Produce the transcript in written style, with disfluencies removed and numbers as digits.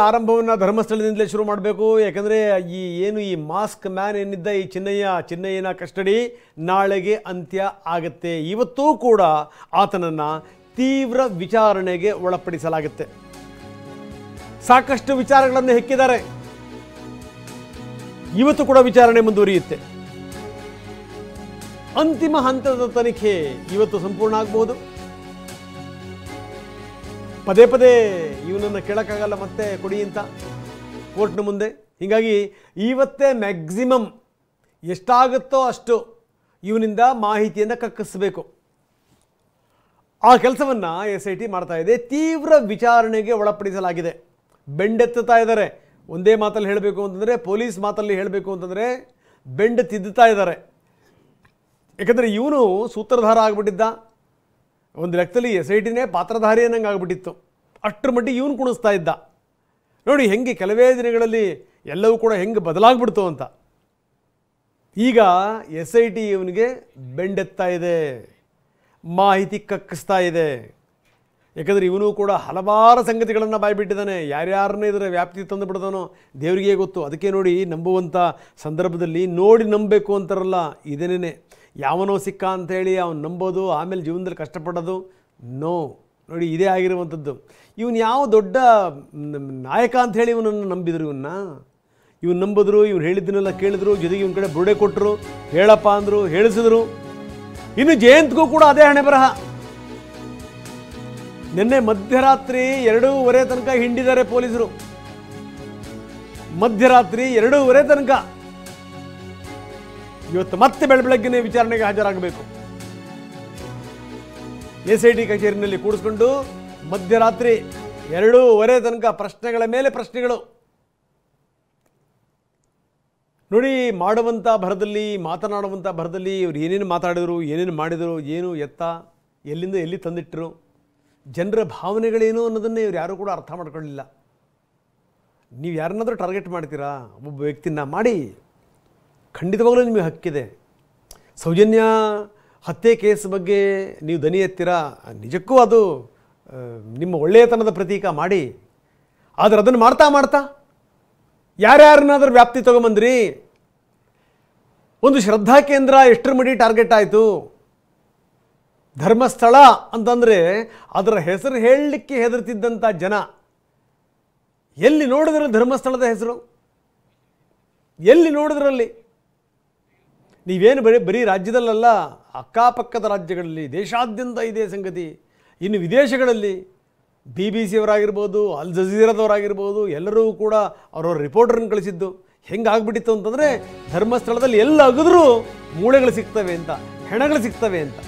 ಆರಂಭವನ್ನು ಧರ್ಮಸ್ಥಳದಿಂದಲೇ ಶುರು ಮಾಡಬೇಕು. ಯಾಕಂದರೆ ಈ ಮಾಸ್ಕ್ ಮ್ಯಾನ್ ಏನಿದ್ದ ಈ ಚಿನ್ನಯ್ಯನ ಕಸ್ಟಡಿ ನಾಳೆಗೆ ಅಂತ್ಯ ಆಗುತ್ತೆ. ಇವತ್ತೂ ಕೂಡ ಆತನನ್ನು ತೀವ್ರ ವಿಚಾರಣೆಗೆ ಒಳಪಡಿಸಲಾಗುತ್ತೆ. ಸಾಕಷ್ಟು ವಿಚಾರಗಳನ್ನು ಹೆಕ್ಕಿದ್ದಾರೆ. ಇವತ್ತು ಕೂಡ ವಿಚಾರಣೆ ಮುಂದುವರಿಯುತ್ತೆ. ಅಂತಿಮ ಹಂತದ ತನಿಖೆ ಇವತ್ತು ಸಂಪೂರ್ಣ ಆಗಬಹುದು. ಪದೇ ಪದೇ ಇವನನ್ನು ಕೇಳೋಕ್ಕಾಗಲ್ಲ, ಮತ್ತೆ ಕೊಡಿ ಅಂತ ಕೋರ್ಟ್ನ ಮುಂದೆ. ಹೀಗಾಗಿ ಇವತ್ತೇ ಮ್ಯಾಕ್ಸಿಮಮ್ ಎಷ್ಟಾಗುತ್ತೋ ಅಷ್ಟು ಇವನಿಂದ ಮಾಹಿತಿಯನ್ನು ಕಕ್ಕಿಸಬೇಕು. ಆ ಕೆಲಸವನ್ನು SIT ಮಾಡ್ತಾ ಇದೆ. ತೀವ್ರ ವಿಚಾರಣೆಗೆ ಒಳಪಡಿಸಲಾಗಿದೆ. ಬೆಂಡೆತ್ತುತ್ತಾ ಇದ್ದಾರೆ. ಒಂದೇ ಮಾತಲ್ಲಿ ಹೇಳಬೇಕು ಅಂತಂದರೆ, ಪೊಲೀಸ್ ಮಾತಲ್ಲಿ ಹೇಳಬೇಕು ಅಂತಂದರೆ ಬೆಂಡು ತಿದ್ದುತ್ತಾ ಇದ್ದಾರೆ. ಯಾಕಂದರೆ ಇವನು ಸೂತ್ರಧಾರ ಆಗಿಬಿಟ್ಟಿದ್ದ. ಒಂದು ಲೆಕ್ಕದಲ್ಲಿ SITನೇ ಪಾತ್ರಧಾರಿ ಅನ್ನಂಗೆ ಆಗಿಬಿಟ್ಟಿತ್ತು. ಅಷ್ಟರ ಮಟ್ಟಿಗೆ ಇವನು ಕುಣಿಸ್ತಾ ಇದ್ದ. ನೋಡಿ ಹೆಂಗೆ ಕೆಲವೇ ದಿನಗಳಲ್ಲಿ ಎಲ್ಲವೂ ಕೂಡ ಹೆಂಗೆ ಬದಲಾಗ್ಬಿಡ್ತು ಅಂತ. ಈಗ SIT ಇವನಿಗೆ ಬೆಂಡೆತ್ತಾ ಇದೆ, ಮಾಹಿತಿ ಕಕ್ಕಿಸ್ತಾ ಇದೆ. ಯಾಕಂದರೆ ಇವನು ಕೂಡ ಹಲವಾರು ಸಂಗತಿಗಳನ್ನು ಬಾಯ್ಬಿಟ್ಟಿದ್ದಾನೆ. ಯಾರ್ಯಾರನ್ನ ಇದರ ವ್ಯಾಪ್ತಿ ತಂದು ಬಿಡ್ತಾನೋ ದೇವರಿಗೆ ಗೊತ್ತು. ಅದಕ್ಕೆ ನೋಡಿ, ನಂಬುವಂಥ ಸಂದರ್ಭದಲ್ಲಿ ನೋಡಿ ನಂಬಬೇಕು ಅಂತಾರಲ್ಲ, ಇದೇನೇ. ಯಾವನೋ ಸಿಕ್ಕ ಅಂಥೇಳಿ ಅವನು ನಂಬೋದು, ಆಮೇಲೆ ಜೀವನದಲ್ಲಿ ಕಷ್ಟಪಡೋದು, ನೋ. ನೋಡಿ ಇದೇ ಆಗಿರುವಂಥದ್ದು. ಇವನು ಯಾವ ದೊಡ್ಡ ನಾಯಕ ಅಂಥೇಳಿ ಇವನನ್ನು ನಂಬಿದ್ರು. ಇವನು ನಂಬಿದ್ರು, ಇವನು ಹೇಳಿದ್ದನ್ನೆಲ್ಲ ಕೇಳಿದ್ರು, ಜೊತೆಗೆ ಇವನ ಕಡೆ ಬುರುಡೆ ಕೊಟ್ಟರು, ಹೇಳಪ್ಪ ಅಂದರು, ಹೇಳಿಸಿದ್ರು. ಇನ್ನು ಜಯಂತ್ಗೂ ಕೂಡ ಅದೇ ಹಣೆ ಬರಹ. ನಿನ್ನೆ ಮಧ್ಯರಾತ್ರಿ 2:30 ತನಕ ಹಿಂಡಿದ್ದಾರೆ ಪೊಲೀಸರು. ಮಧ್ಯರಾತ್ರಿ 2:30 ತನಕ. ಇವತ್ತು ಮತ್ತೆ ಬೆಳಗ್ಗೆನೇ ವಿಚಾರಣೆಗೆ ಹಾಜರಾಗಬೇಕು. SIT ಕಚೇರಿನಲ್ಲಿ ಕೂಡಿಸ್ಕೊಂಡು ಮಧ್ಯರಾತ್ರಿ 2:30 ತನಕ ಪ್ರಶ್ನೆಗಳ ಮೇಲೆ ಪ್ರಶ್ನೆಗಳು. ನೋಡಿ, ಮಾಡುವಂಥ ಭರದಲ್ಲಿ, ಮಾತನಾಡುವಂಥ ಭರದಲ್ಲಿ ಇವರು ಏನೇನು ಮಾತಾಡಿದರು, ಏನೇನು ಮಾಡಿದರು, ಏನು ಎತ್ತ, ಎಲ್ಲಿಂದ ಎಲ್ಲಿ ತಂದಿಟ್ಟರು, ಜನರ ಭಾವನೆಗಳೇನು ಅನ್ನೋದನ್ನೇ ಇವ್ರು ಯಾರೂ ಕೂಡ ಅರ್ಥ ಮಾಡ್ಕೊಳ್ಳಿಲ್ಲ. ನೀವು ಯಾರನ್ನಾದರೂ ಟಾರ್ಗೆಟ್ ಮಾಡ್ತೀರಾ, ಒಬ್ಬ ವ್ಯಕ್ತಿನ ಮಾಡಿ, ಖಂಡಿತವಾಗಲೂ ನಿಮಗೆ ಹಕ್ಕಿದೆ. ಸೌಜನ್ಯ ಹತ್ಯೆ ಕೇಸ್ ಬಗ್ಗೆ ನೀವು ದನಿ ಎತ್ತೀರಾ, ನಿಜಕ್ಕೂ ಅದು ನಿಮ್ಮ ಒಳ್ಳೆಯತನದ ಪ್ರತೀಕ ಮಾಡಿ. ಆದರೆ ಅದನ್ನು ಮಾಡ್ತಾ ಯಾರ್ಯಾರನ್ನಾದರೂ ವ್ಯಾಪ್ತಿ ತೊಗೊಂಬಂದ್ರಿ. ಒಂದು ಶ್ರದ್ಧಾ ಕೇಂದ್ರ ಎಷ್ಟರ ಮಡಿ ಟಾರ್ಗೆಟ್ ಆಯಿತು. ಧರ್ಮಸ್ಥಳ ಅಂತಂದರೆ ಅದರ ಹೆಸರು ಹೇಳಲಿಕ್ಕೆ ಹೆದರ್ತಿದ್ದಂಥ ಜನ. ಎಲ್ಲಿ ನೋಡಿದ್ರು ಧರ್ಮಸ್ಥಳದ ಹೆಸರು, ಎಲ್ಲಿ ನೋಡಿದ್ರಲ್ಲಿ. ನೀವೇನು ಬರೀ ರಾಜ್ಯದಲ್ಲ, ಅಕ್ಕಪಕ್ಕದ ರಾಜ್ಯಗಳಲ್ಲಿ, ದೇಶಾದ್ಯಂತ ಇದೇ ಸಂಗತಿ. ಇನ್ನು ವಿದೇಶಗಳಲ್ಲಿ BBC ಅವರಾಗಿರ್ಬೋದು, ಅಲ್ ಜಜೀರಾದವರಾಗಿರ್ಬೋದು, ಎಲ್ಲರೂ ಕೂಡ ಅವರವ್ರ ರಿಪೋರ್ಟರನ್ನು ಕಳಿಸಿದ್ದು. ಹೆಂಗಾಗ್ಬಿಟ್ಟಿತ್ತು ಅಂತಂದರೆ, ಧರ್ಮಸ್ಥಳದಲ್ಲಿ ಎಲ್ಲ ಅಗಿದ್ರೂ ಮೂಳೆಗಳು ಸಿಗ್ತವೆ ಅಂತ, ಹೆಣಗಳು ಸಿಗ್ತವೆ ಅಂತ.